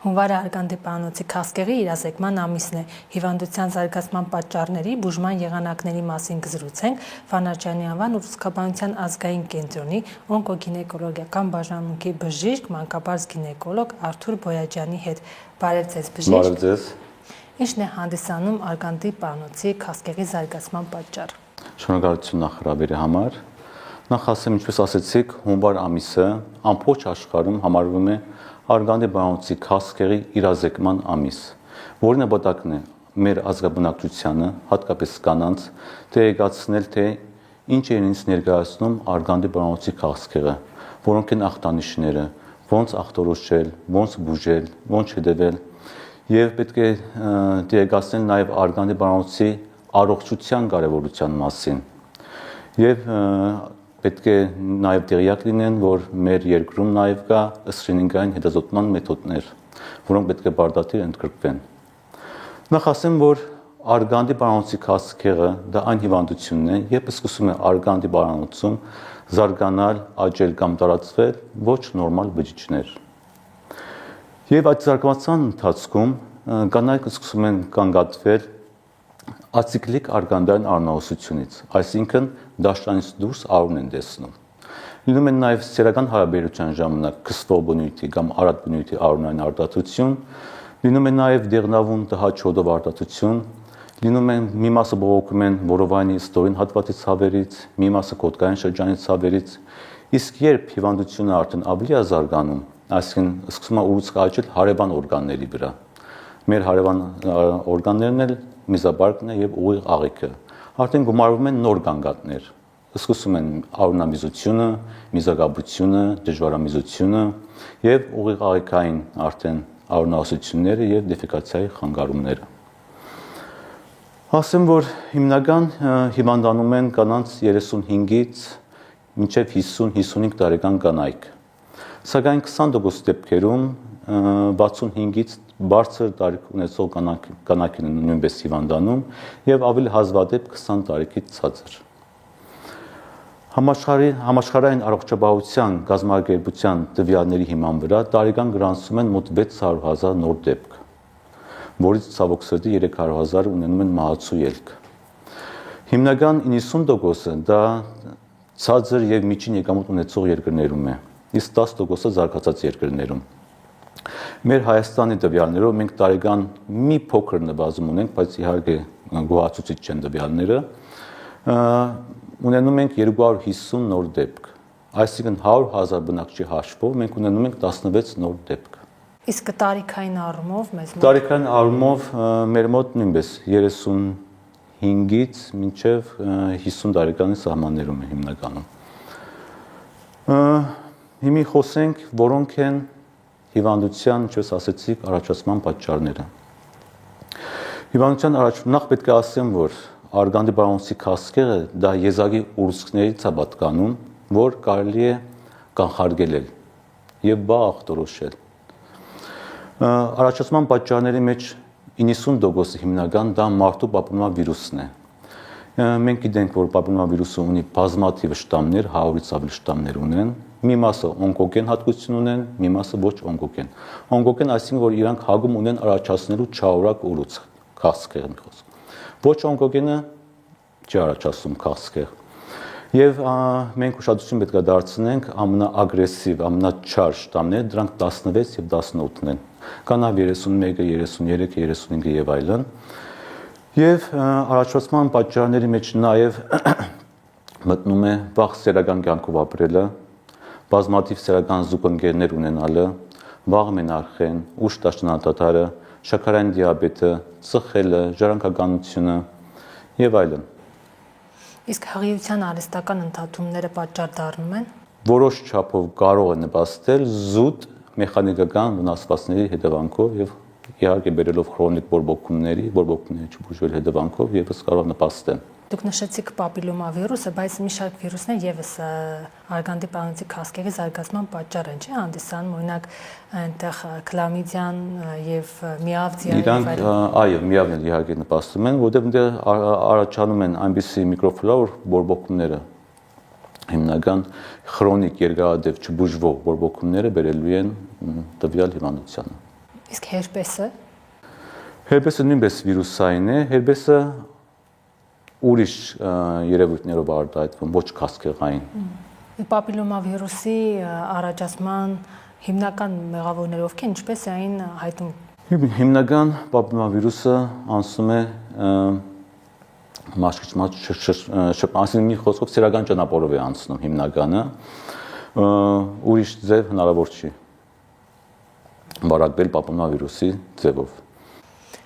Հունվարը արգանդի պարանոցի քաղցկեղի իրազեկման ամիսն է։ Հիվանդության զարգացման պատճառների, բուժման եղանակների մասին կզրուցենք Վանարջյանի անվան ուսուցկաբանության ազգային կենտրոնի օնկոգինեկոլոգիական բաժանմունքի բժիշկ, մանկաբարձ գինեկոլոգ Արթուր Բոյաջյանի հետ։ Բարև ձեզ, բժիշկ։ Բարև ձեզ։ Ինչն է հանդիսանում արգանդի պարանոցի քաղցկեղի զարգացման պատճառը։ Շնորհակալություն նախարարի համար։ Նախ ասեմ, ինչպես ասեցիք, հունվար ամիսը ամբողջ աշխարհում համարվում է արգանդի պարանոցի քաղցկեղի իրազեկման ամիս, որի նպատակն է մեր ազգաբնակչությանը, հատկապես կանանց, տեղեկացնել, թե ինչ է ինձ ներկայացնում արգանդի պարանոցի քաղցկեղը, որոնք են ախտանիշները, ոնց ախտորոշել, ոնց բուժել, ոնց հետևել, եւ պետք է տեղեկացնել նաեւ արգանդի պարանոցի առողջության կարևորության մասին։ Եվ պետք է նաև տեղյակ լինեն, որ մեր երկրում նաև կա սկրինինգային հետազոտման մեթոդներ, որոնք պետք է բարդաթիր ընդգրկվեն։ Նախ ասեմ, որ արգանդի պարանոցի քաղցկեղը դա այն հիվանդությունն է, երբ սկսում է արգանդի պարանոցում զարգանալ, աճել կամ տարածվել ոչ նորմալ բջիջներ։ Եվ այդ զարգացման ընթացքում կանայք սկսում են կանգատվել ացիկլիկ արգանդային առնահոսությունից, այսինքն դաշտանից դուրս արուն են տեսնում։ Լինում են նաև սեռական հարաբերության ժամանակ քսվող բնույթի կամ արատ բնույթի արունային արտադրություն, լինում է նաև դեղնավուն տհաճ հոդով արտադրություն, լինում են մի մասը բողոքում են որովայնի ստորին հատվածի ցավերից, մի մասը կոդկային շրջանի ցավերից, իսկ երբ հիվանդությունը արդեն ավելի է զարգանում, այսինքն սկսում է ուռուցք աճել հարևան օրգանների վրա։ Մեր հարևան օրգաններն էլ միզաբարկն է եւ ուղիղ աղիքը, արդեն գումարվում են նոր գանգատներ, սկսում են արունամիզությունը, միզագաբությունը, դժվարամիզությունը եւ ուղիղ աղիքային արդեն արունահոսությունները եւ դեֆեկացիայի խանգարումները։ Ասեմ, որ հիմնական հիվանդանում են կանանց 35-ից մինչև 50-55 տարեկան կանայք, սակայն 20% դեպքերում 65-ից բարձր տարիք ունեցող կանայքն են նույնպես հիվանդանում եւ ավելի հազվադեպ 20 տարեկից ցածր։ Համաշխարհային առողջապահության գազམ་արգելության տվյալների հիման վրա տարեկան գրանցում են մոտ 600,000 նոր դեպք, որից ցավոք սրտի 300,000 ունենում են մահացու ելք։ Հիմնական 90%-ը դա ցածր եւ միջին եկամուտ ունեցող երկրներում է, իսկ 10%-ը զարգացած երկրներում։ Մեր Հայաստանի տվյալներով մենք տարեկան մի փոքր նվազում ունենք, բայց իհարկե գոհացուցիչ չեն տվյալները, ունենում ենք 250 նոր դեպք, այսինքն 100,000 բնակչի հաշվով մենք ունենում ենք 16 նոր դեպք։ Իսկ տարիքային առումով մեզ մոտ տարիքային առումով մեր մոտ նույնպես 35-ից մինչև 50 տարեկանի սահմաններում է հիմնականում։ Հիմա խոսենք, որոնք են հիվանդության, ինչպես ասեցիք, առաջացման պատճառները։ Հիվանդության նախ պետք է ասեմ, որ արգանդի պարանոցի քաղցկեղը դա եզակի ուռուցքներից է պատկանում, որ կարելի է կանխարգելել եւ բա ախտորոշել։ Առաջացման պատճառների մեջ 90% հիմնական դա մարդու պապիլոմավիրուսն է։ Մենք գիտենք, որ պապիլոմավիրուսը ունի բազմաթիվ շտամներ, 100-ից ավելի շտամներ ունեն։ Մի մասը օնկոգեն հատկություն ունեն, մի մասը ոչ օնկոգեն։ Օնկոգեն այսինքն, որ իրանք հագում ունեն առաջացնելու չարորակ ուռուցք, քաղցկեղի խոսք։ Ոչ օնկոգենը չի առաջացնում քաղցկեղ։ Եւ մենք ուշադրություն պետք է դարձնենք ամենաագրեսիվ, ամենաչար շտամները, դրանք 16 եւ 18-ն են։ Կան նաեւ 31, 33, 35 եւ այլն։ Եվ առաջացման պատճառների մեջ նաեւ մտնում է վաղ սեռական կյանքով ապրելը, բազմաթիվ սեռական զուգընկերներ ունենալը, վաղ մենարխեն, ուշ դաշնատատարը, շաքարային դիաբետը, ծխելը, ժառանգականությունը եւ այլն։ Իսկ հղիության արհեստական ընդհատումները պատճառ դառնում են։ Որոշ չափով կարող է նպաստել զուտ մեխանիկական վնասվածքների հետևանքով եւ իհարկե բերելով քրոնիկ բորբոքումների չբուժվել հետևանքով եւս կարող նպաստեն։ Դուք նշեցիք պապիլոմավիրուսը, բայց մի շարք վիրուսներ եւս արգանդի պարանոցի քաղցկեղի զարգացման պատճառ են, չէ՞, հանդիսանում, օրինակ այնտեղ քլամիդիան եւ միավդիան եւ այլն։ Այո, միավն էլ իհարկե նպաստում են, որտեղ այնտեղ առաջանում են այնպիսի միկրոֆլորա բորբոքումները, հիմնական քրոնիկ երկարատև չբուժվող բորբոքումները բերելու են տվյալ հիվանդությանը։ Իսկ հերպեսը Հերպեսը նույնպես վիրուսային է, հերպեսը ուրիշ երևույթներով արտահայտվում, ոչ քասկեղային։ պապիլոմավիրուսի առաջացման հիմնական մեղավորները ովքեր ինչպես է այն հայտում։ Հիմնական պապիլոմավիրուսը անցնում է մաշկիչ շրջան, մի խոսքով սեռական ճանապարհով է անցնում հիմնականը, ուրիշ ձև հնարավոր չի վարակվել պապիլոմավիրուսի ձևով։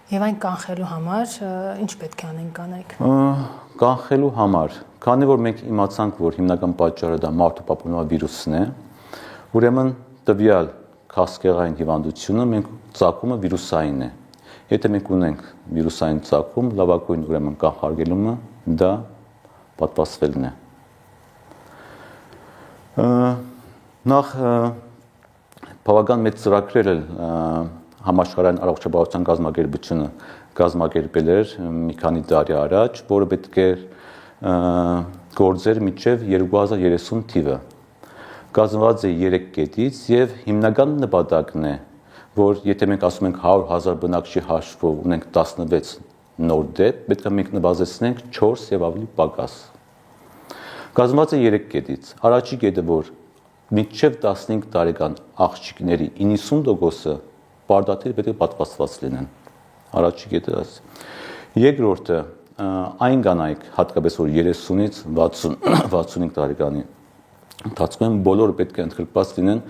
Եվ այն կանխելու համար ինչ պետք է անեն կանայք։ Կանխելու համար, քանի որ մենք իմացանք, որ հիմնական պատճառը դա մարդու պապիլոմավիրուսն է, ուրեմն տվյալ քասկեղային հիվանդությունը մենք ծագումը վիրուսային է։ Եթե մենք ունենք վիրուսային ծագում, լավագույն ուրեմն կանխարգելումը դա պատվաստվելն է։ Նախ բավական մեծ ծրագրեր էլ համաշխարհային առողջապահության կազմակերպությունը կազմակերպել էր մի քանի տարի առաջ, որը պետք է գործեր մինչև 2030 թիվը։ Կազմված է 3 կետից եւ հիմնական նպատակն է, որ եթե մենք ասում ենք 100,000 բնակչի հաշվով ունենք 16 նոր դեպք, պետք է մենք նվազեցնենք 4 եւ ավելի պակաս։ Կազմված է 3 կետից։ Առաջի կետը, որ մինչև 15 տարեկան աղջիկների 90%-ը պարտադիր պետք է պատվաստված լինեն։ Առաջի կետը դա։ Երկրորդը այն կանայք, հատկապես որ 30-ից 60-65 տարեկանի ընթացքում բոլորը պետք է ընդգրկված լինեն,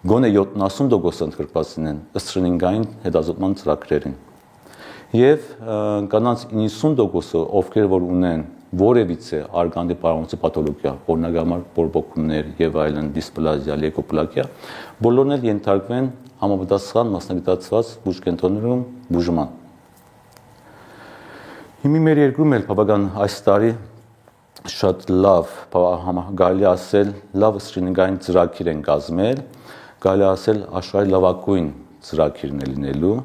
գոնե 70% ընդգրկված լինեն սթրինինգային հետազոտման ծրագրերին։ Եվ կանանց 90%-ը, ովքեր որ ունեն որևիցե արգանդի պարոնոցի պաթոլոգիա, օրինակ համար բորբոքումներ եւ այլն, դիսպլազիա, լեյկոպլակիա, բոլորն էլ ենթարկվեն համապատասխան մասնագիտացված բուժկենտրոններում բուժման։ Հիմա մեր երկրում էլ բավական այս տարի շատ լավ, կարելի ասել, լավ սթրինինգային ծրագիր են կազմել, կարելի ասել աշխարհի լավագույն ծրագիրն է լինելու,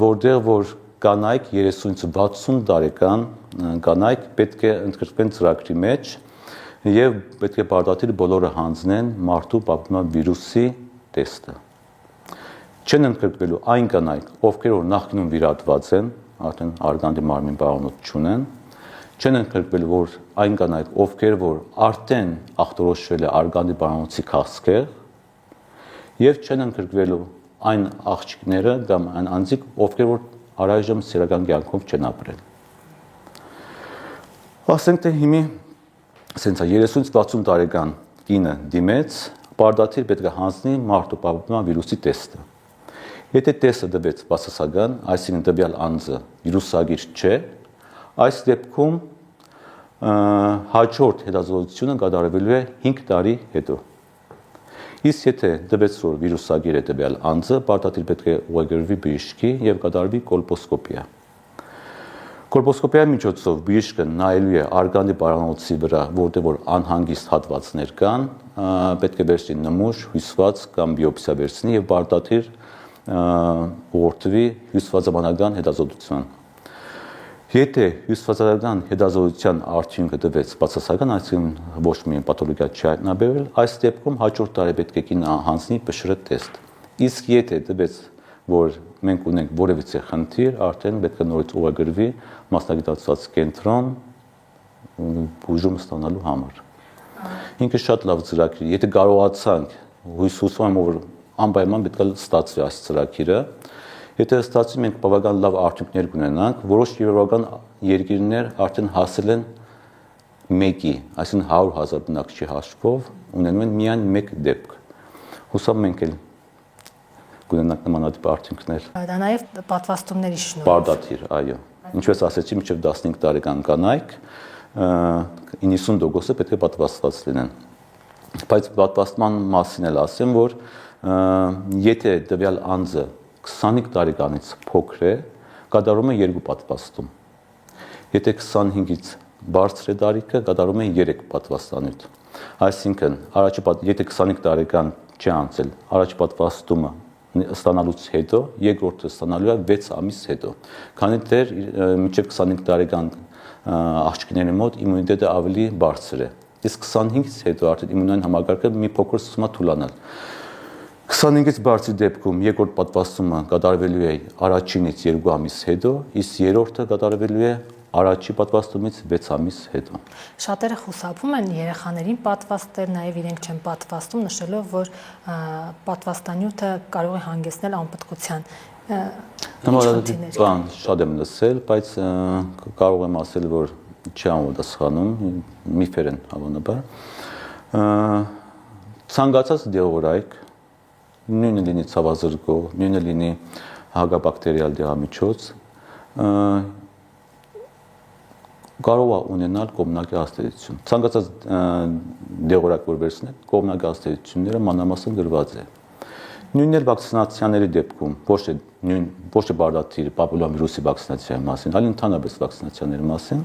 որտեղ որ կանայք 30-ից 60 տարեկան կանայք պետք է ընդգրկվեն ծրագրի մեջ եւ պետք է պարտադիր բոլորը հանձնեն մարդու պապիլոմավիրուսի տեստը։ Չեն ընդգրկվելու այն կանայք, ովքեր որ նախկինում վիրատված են, արդեն արգանդի մարմին պարոնոց չունեն, չեն ընդգրկվելու որ այն կանայք, ովքեր որ արդեն ախտորոշվել է արգանդի պարոնոցի քասկեղ, եւ չեն ընդգրկվելու այն աղջիկները կամ այն անձիկ, ովքեր որ առայժմ սեռական կյանքով չեն ապրել։ Ասենք թե հիմի ասենց 30-ից 60 տարեկան կինը դիմեց, պարտադիր պետք է հանձնի մարդու պապիլոմավիրուսի տեստը։ Եթե տեստը դվեց բացասական, այսինքն տվյալ անձը վիրուսագիր չէ, այս դեպքում հաջորդ հետազոտությունը կատարվելու է 5 տարի հետո։ Իսկ եթե դվեց որ վիրուսագիր է տվյալ անձը, պարտադիր պետք է ուղղագրվի բժշկի եւ կատարվի կոլպոսկոպիա։ Կոլպոսկոպիայի միջոցով բժիշկը նայելու է արգանդի պարանոցի վրա, որտեղ որ անհանգիստ հատվածներ կան, պետք է վերցնի նմուշ, հյուսված կամ բիոպսիա վերցնի եւ պարտադիր ուղղորդվի հյուսվածաբանական հետազոտության։ Եթե հյուսվածաբանական հետազոտության արդյունքը տվեց բացասական, այսինքն ոչ մի պաթոլոգիա չի հայտնաբերվել, այս դեպքում հաջորդ տարի պետք է կինը հանձնի ՊՇՌ տեստ։ Իսկ եթե տվեց, որ մենք ունենք որևիցե խնդիր, արդեն պետք է նորից ուղղագրվի մասնագիտացված կենտրոն բուժում ստանալու համար։ Ինքը շատ լավ ծրագիր է։ Եթե կարողացանք, հույսում եմ, որ անպայման պետք է ստացվի այս ծրագիրը։ Եթե ստացվի, մենք բավական լավ արդյունքներ կունենանք, որոշ եվրոպական երկիրներ արդեն հասել են 1-ի, այսինքն 100,000 բնակչի հաշվով ունենում են միայն 1 դեպք։ Հուսամ մենք էլ կունենանք նմանատիպ արդյունքներ։ Դա նաև պատվաստումների շնորհիվ։ Պարտադիր, այո։ Ինչպես ասեցի, մինչև 15 տարեկան կանայք 90%-ը պետք է պատվաստված լինեն։ Բայց պատվաստման մասին էլ ասեմ, որ եթե տվյալ անձը 25 տարեկանից փոքր է, կատարում է 2 պատվաստում։ Եթե 25-ից բարձր է տարիքը, կատարում է 3 պատվաստանյութ։ Այսինքն, եթե 25 տարեկան չի անցել, առաջ պատվաստումը ստանալուց հետո, երկրորդը ստանալու է 6 ամիս հետո։ Քանի դեռ մինչև 25 տարեկան աղջիկների մոտ իմունիտետը ավելի բարձր է։ Իսկ 25-ից հետո արդեն իմունային համակարգը մի փոքր սկսում է թուլանալ։ 25-ից բարձր դեպքում երկրորդ պատվաստումը կատարվելու է առաջինից 2 ամիս հետո, իսկ երրորդը կատարվելու է առաջի պատվաստումից 6 ամիս հետո։ Շատերը խուսափում են երեխաներին պատվաստել, նաև իրենք չեն պատվաստում, նշելով, որ պատվաստանյութը կարող է հանգեցնել անպտղության։ Բան շատ եմ լսել, բայց կարող եմ ասել, որ չի համապատասխանում, միֆեր են հավանաբար։ Ցանկացած դեղորայք, նույնը լինի ցավազրկող, նույնը լինի հագաբակտերիալ դեղամիջոց, կարող է ունենալ կողմնակի ազդեցություն։ Ցանկացած դեղորայք, որ վերցնեք, կողմնակի ազդեցությունները մանրամասն գրված է։ Նույնն էլ վակցինացիաների դեպքում, ոչ թե բարդաթիր պապիլոմավիրուսի վակցինացիայի մասին, այլ ընդհանրապես վակցինացիաների մասին,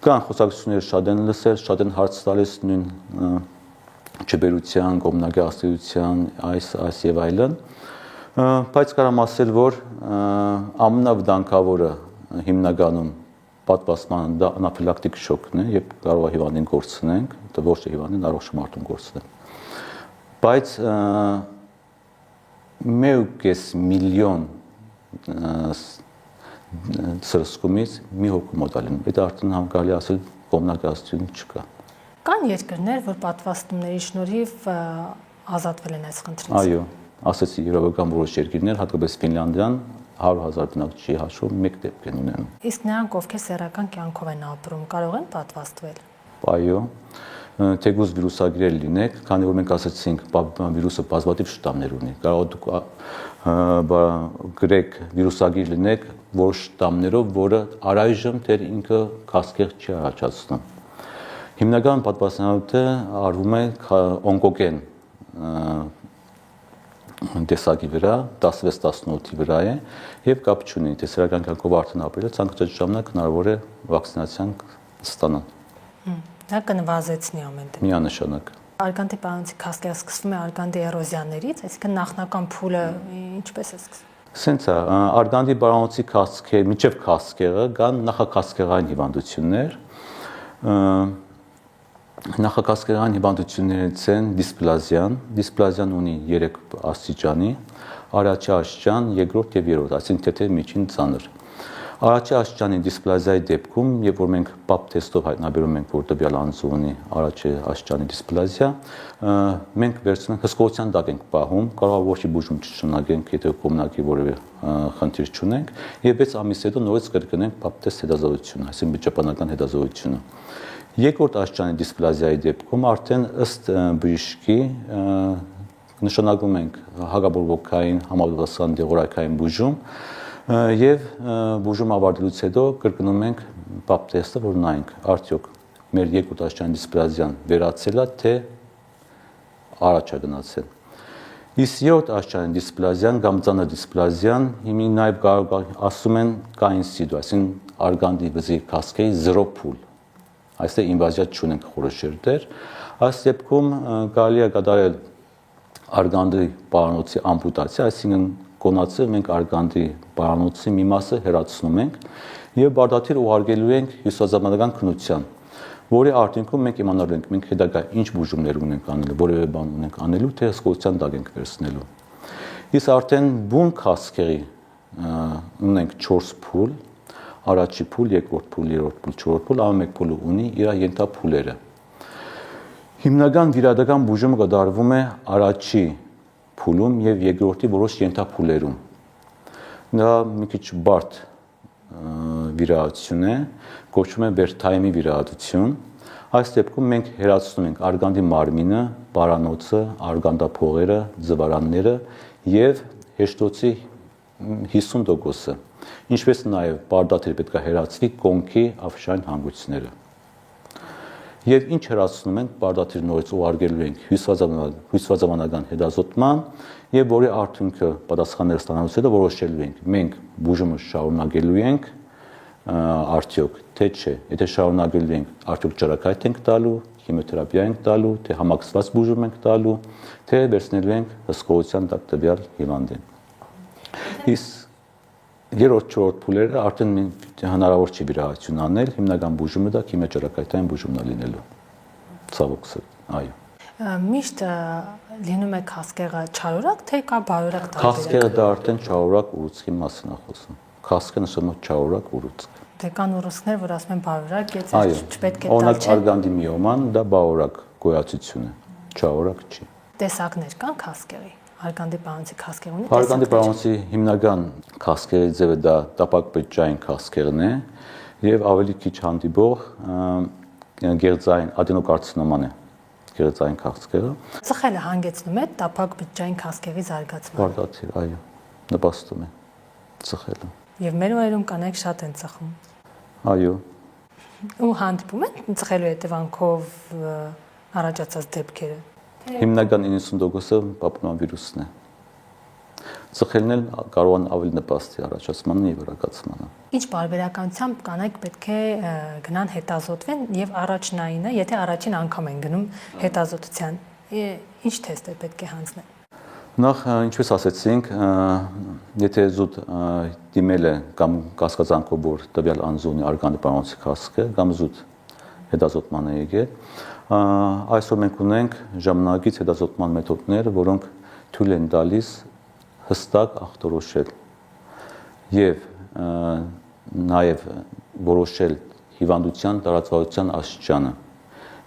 կան խոսակցություններ շատ են լսել, շատ են հարց տալիս նույն չբերության, կողմնակի ազդեցության, այս եւ այլն, բայց կարամ ասել, որ ամենավտանգավորը հիմնականում պատվաստման դա անաֆիլակտիկ շոկն է, երբ կարող է հիվանդին կորցնենք, դա ոչ թե հիվանդին, առողջ մարդուն կորցնենք։ Բայց 1.5 միլիոն սրսկումից մի հոգու մոտ է լինում։ Դա արդեն կարելի ասել կողմնակի ազդեցություն չկա։ Կան երկրներ, որ պատվաստումների շնորհիվ ազատվել են այս խնդրից։ Այո, ասեցի եվրոպական որոշ երկրներ, հատկապես Ֆինլանդիան 100,000 բնակչի հաշվով մեկ դեպք են ունենում։ Իսկ նրանք, ովքեր սեռական կյանքով են ապրում, կարող են պատվաստվել։ Այո, թեկուզ վիրուսագիրեր լինեք, քանի որ մենք ասացինք, վիրուսը բազմաթիվ շտամներ ունի։ Կարող գրեք վիրուսագիր լինեք որոշ շտամներով, որը առայժմ դեռ ինքը կասկեղ չի առաջացնում։ Հիմնական պատվաստանյութը արվում է օնկոգեն տեսակի վրա, 16-18-ի վրա է եւ կապ չունի, թե սեռական կյանքով արդեն ապրել, ցանկացած ժամանակ հնարավոր է վակցինացիան ստանալ։ Դա կնվազեցնի ամեն դեպքում։ Միանշանակ։ Արգանդի պարանոցի քասկերը սկսվում է արգանդի էրոզիաներից, այսինքն նախնական փուլը ինչպես է սկսվում։ Սենց է, արգանդի պարանոցի քասկերը, միջև քասկերը կան նախաքասկերային հիվանդություններ։ Նախաքասկերային հիվանդություններից են դիսպլազիան ունի 3 աստիճանի, առաջի աստիճան, երկրորդ եւ երրորդ, այսինքն թեթև միջին ծանր։ Առաջի աստիճանի դիսպլազիայի դեպքում, երբ որ մենք պապ տեստով հայտնաբերում ենք, որ տվյալ անձը ունի առաջի աստիճանի դիսպլազիա, մենք վերցնում ենք հսկողության տակ ենք պահում, կարող է ոչի բուժում չշնորհենք, եթե կողմնակի որևէ խնդիր չունենք, եւ 6 ամիս հետո նորից կրկնենք պապ տեստ հետազոտությունը, այսինքն վիճաբանական հետազոտությունը։ Երկրորդ աստիճանի դիսպլազիայի դեպքում արդեն ըստ բժշկի նշանակում ենք հագաբորբոքային համապատասխան դեղորայքային բուժում եւ բուժում ավարտելուց հետո կրկնում ենք պապ տեստը, որ նայենք արդյոք մեր երկրորդ աստիճանի դիսպլազիան վերացել է, թե առաջ է գնացել։ Իսկ երրորդ աստիճանի դիսպլազիան կամ ծանր դիսպլազիան հիմի նաեւ կարող ասում են կա in situ, այսինքն արգանդի վզի քասկեի 0 փուլ։ Այստեղ ինվազիա չունենք խորշերտեր, այս դեպքում կարելի է կատարել արգանդի պարանոցի ամպուտացիա, այսինքն կոնացը մենք արգանդի պարանոցի մի մասը հեռացնում ենք եւ բարդաթիր ուղարկելու ենք հյուսվածաբանական քննության, որի արդյունքում մենք իմանալու ենք մենք հետագա ինչ բուժումներ ունենք անելու, որևէ բան ունենք անելու, թե հսկողության տակ ենք վերցնելու։ Իսկ արդեն բուն քասկերի ունենք 4 փուլ, առաջի փուլ, երկրորդ փուլ, երրորդ փուլ, չորրորդ փուլ, ամեն մեկ փուլը ունի իր ենթափուլերը։ Հիմնական վիրահատական բուժումը կատարվում է առաջի փուլում եւ երկրորդի որոշ ենթափուլերում։ Դա մի քիչ բարդ վիրահատություն է, կոչվում է վերթայմի վիրահատություն։ Այս դեպքում մենք հեռացնում ենք արգանդի մարմինը, պարանոցը, արգանդափողերը, ձվարանները եւ հեշտոցի 50%-ը, ինչպես նաեւ բարդաթիր պետք է հեռացվի կոնքի աֆշային հանգույցները։ Եվ ինչ հեռացնում ենք, բարդաթիր նորից ուղարկելու ենք հյուսվածաբանական հետազոտման եւ որի արդյունքը պատասխանները ստանալուց հետո որոշելու ենք մենք բուժումը շարունակելու ենք արդյոք թե չէ, եթե շարունակելու ենք արդյոք ճրագայթ ենք տալու, քիմիոթերապիա ենք տալու, թե համակցված բուժում ենք տալու, թե վերցնելու ենք հսկողության տակ տվյալ հիվանդին։ Իսկ երրորդ չորրորդ փուլերը արդեն հնարավոր չի վիրահատություն անել, հիմնական բուժումը դա քիմիոթերապիային բուժումն է լինելու։ Ցավոք սրտի, այո։ Միշտ լինում է քասկեղը չարորակ, թե կա բարորակ տարբերակ։ Քասկեղը դա արդեն չարորակ ուռուցքի մասին է խոսում։ Քասկը նշում է չարորակ ուռուցք։ Դե կան ուռուցքներ, որ ասում են բարորակ, եթե Այո, չպետք է տալ օրինակ չէ։ արգանդի միոման դա բարորակ գոյացություն է, չարորակ չի։ Տեսակներ կան քասկեղի։ Արգանդի պարանոցի քասկեղ ունի Արգանդի պարանոցի հիմնական քասկեղի ձևը դա տապակպետչային քասկեղն է եւ ավելի քիչ հանդիպող գերձային ադենոկարցինոման է, գերձային քասկեղը։ Ծխելը հանգեցնում է տապակպետչային քասկեղի զարգացման։ Բարդացիր, այո, նպաստում է ծխելը։ Եվ մեր օրերում կանայք շատ են ծխում։ Այո, Ու հանդիպում են ծխելու հետևանքով առաջացած դեպքերը։ հիմնական 90%-ը պապիլոմավիրուսն է։ Ծխելն էլ կարող են ավելի նպաստի առաջացմանը եւ վրակացմանը։ Ինչ բարբերականությամբ կանայք պետք է գնան հետազոտվեն եւ առաջնայինը, եթե առաջին անգամ են գնում հետազոտության, ինչ թեստ է պետք է հանձնել։ Նախ ինչպես ասեցինք, եթե զուտ դիմել է կամ կասկածանքով որ տվյալ անձունի արգանդի պարանոցի քասկը կամ զուտ հետազոտման է եկել, այսօր մենք ունենք ժամանակից հետազոտման մեթոդներ, որոնք թույլ են տալիս հստակ ախտորոշել եւ նաեւ որոշել հիվանդության տարածվածության աստիճանը։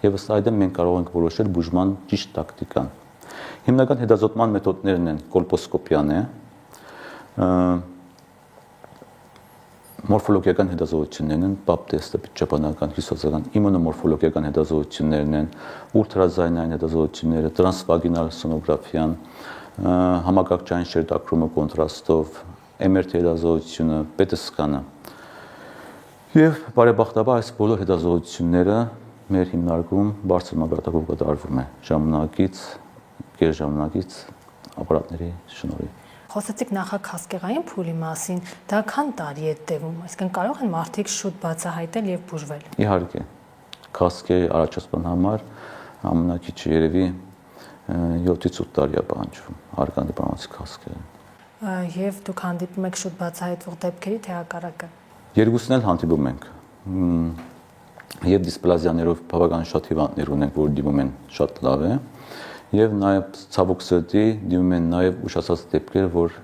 Եվ ըստ այդմ մենք կարող ենք որոշել բուժման ճիշտ տակտիկան։ Հիմնական հետազոտման մեթոդներն են կոլպոսկոպիան է, մորֆոլոգիական հետազոտություններն են, պապ տեստը, ճապոնական, հյուսվածական, իմունոմորֆոլոգիական հետազոտություններն են, ուլտրազայնային հետազոտությունները, տրանսվագինալ սոնոգրաֆիան, համակարգչային շերտակրումը կոնտրաստով, MRT հետազոտությունը, PET սկանը։ Եվ բարեբախտաբար այս բոլոր հետազոտությունները մեր հիմնարկում բարձր մակարդակով կատարվում է ժամանակից, գերժամանակից ապարատների շնորհիվ։ Խոսեցիք նախաքասկեղային փուլի մասին, դա քան տարի է տևում, այսինքն կարող են մարդիկ շուտ բացահայտել եւ բուժվել։ Իհարկե, քասկեղի առաջացման համար ամենակիչը երևի 7-ից 8 տարի է պահանջվում արգանդի պարանոցի քասկեղը։ Եվ դուք հանդիպում եք շուտ բացահայտվող դեպքերի թե հակառակը։ Երկուսն էլ հանդիպում ենք։ Եվ դիսպլազիաներով բավական շատ հիվանդներ ունենք, որ դիմում են շատ լավ է, եւ նաեւ ցավոք սրտի դիմում են նաեւ ուշացած դեպքեր, որ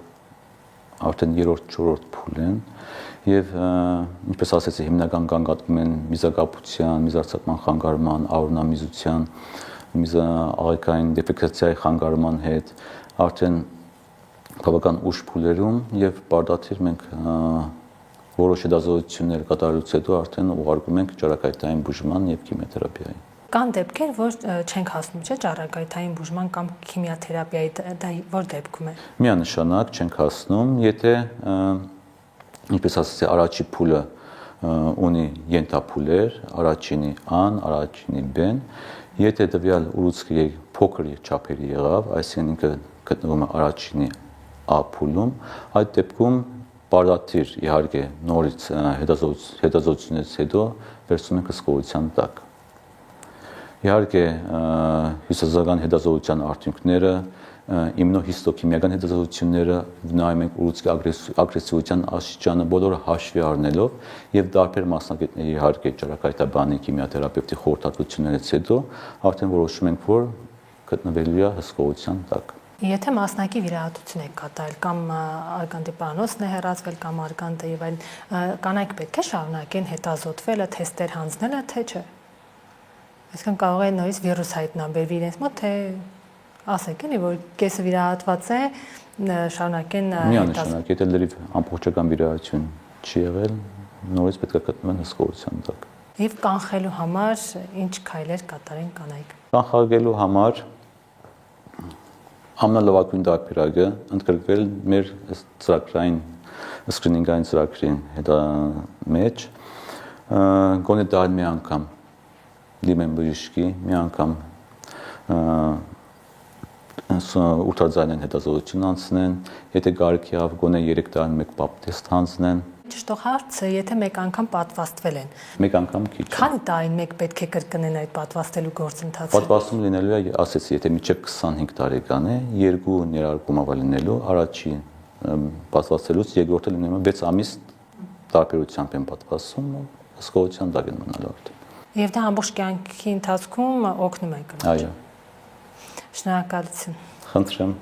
արդեն 3-4 փուլ են եւ ինչպես ասեցի, հիմնական գանգատվում են միզակապության, միզարցակման խանգարման, արունամիզության, աղեկային դեֆեկացիայի խանգարման հետ, արդեն բավական ուշ փուլերում եւ բարդաթիր մենք որոշ հետազոտություններ կատարելուց հետո արդեն ուղարկում ենք ճարակայթային բուժման եւ քիմիոթերապիայի։ Կան դեպքեր, որ չենք հասնում, չէ՞, ճարակայթային բուժման կամ քիմիոթերապիայի, դա որ դեպքում է։ Միանշանակ չենք հասնում, եթե ինչպես ասացի, առաջի փուլը ունի ենթափուլեր, առաջինի ան, առաջինի բեն, եթե տվյալ ուռուցքը փոքր չափերի եղավ, այսինքն ինքը գտնվում է առաջինի A փուլում, այդ դեպքում բարդաթիր իհարկե նորից հետազոտությունից հետո վերցնում ենք հսկողության տակ։ Իհարկե հյուսվածական հետազոտության արդյունքները, իմունոհիստոքիմիական հետազոտությունները նայում ենք ուռուցքի ագրեսիվության աստիճանը բոլորը հաշվի առնելով եւ տարբեր մասնագետների իհարկե ճարակայթաբանի քիմիոթերապևտի խորհրդատվություններից հետո արդեն որոշում ենք, որ գտնվելու է հսկողության տակ։ Եթե մասնակի վիրահատություն եք կատարել կամ արգանդի պարանոցն է հեռացվել կամ արգանդը եւ այլն, կանայք պետք է շարունակեն հետազոտվելը, թեստեր հանձնելը, թե չէ։ Այսինքն կարող է նորից վիրուս հայտնաբերվի իրենց մոտ, թե ասեք էլի, որ կեսը վիրահատված է, շարունակեն Միանշանակ, եթե լրիվ ամբողջական վիրահատություն չի եղել, նորից պետք է գտնվեն հսկողության տակ։ Եվ կանխելու համար ինչ քայլեր կատարեն կանայք։ Կանխարգելու համար ամենալավագույն տարբերակը ընդգրկվել մեր ծրագրային սկրինինգային ծրագրին մեջ գոնե տարի մի անգամ դիմեն բժշկի, մի անգամ ուլտրաձայնային հետազոտություն անցնեն, եթե կարիք եղավ գոնե 3 տարին մեկ պապ տեստ հանձնեն։ Ճշտող հարցը, եթե մեկ անգամ պատվաստվել են։ Մեկ անգամ քիչ։ Քանի տարին մեկ պետք է կրկնեն այդ պատվաստելու գործընթացը։ Պատվաստում լինելու է, ասեցի, եթե մինչև 25 տարեկան է, 2 ներարկումով լինելու, առաջի պատվաստելուց երկրորդը լինելու է 6 ամիս տարբերությամբ են պատվաստում, հսկողության տակ են մնալու արդեն։ Եվ դա ամբողջ կյանքի ընթացքում օգնում է կնոջ։ Այո։ Շնորհակալություն։ Խնդրեմ։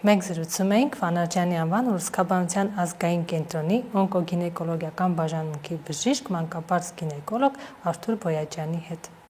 Մենք զրուցում էինք Վանարջյանի անվան ուրուցքաբանության ազգային կենտրոնի օնկոգինեկոլոգիական բաժանմունքի բժիշկ, մանկաբարձ գինեկոլոգ Արթուր Բոյաջյանի հետ։